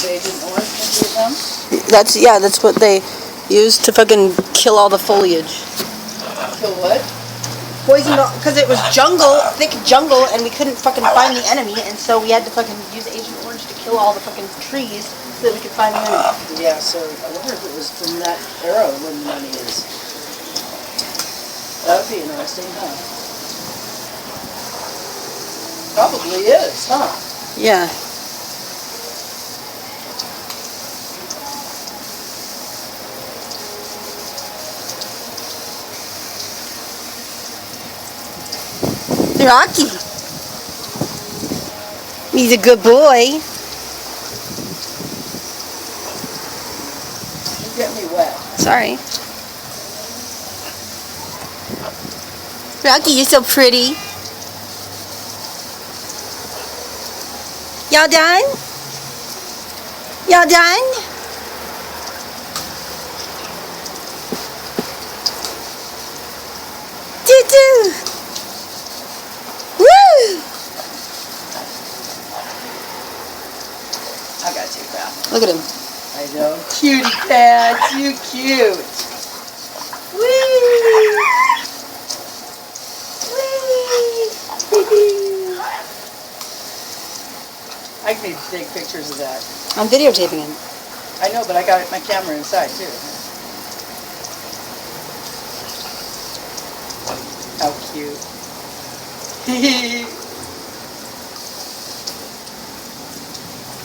Agent Orange in Vietnam? That's what they used to fucking kill all the foliage. Kill what? Poisoned because it was jungle, thick jungle, and we couldn't fucking find the enemy, and so we had to fucking use Agent Orange to kill all the fucking trees so that we could find the enemy. Yeah, so I wonder if it was from that era when the money is. That would be interesting, huh? Probably is, huh? Yeah. Rocky. He's a good boy. You get me wet. Sorry. Rocky, you're so pretty. Y'all done? Y'all done? Doo-doo. Woo! I got you, pal. Look at him. I know. Cutie pants, you cute. Whee! Whee! I need to take pictures of that. I'm videotaping him. I know, but I got my camera inside too. How cute.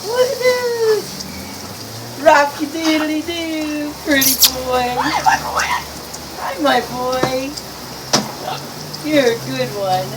Woo! Rocky doodly doo, pretty boy. Hi, my boy. Hi, my boy. You're a good one.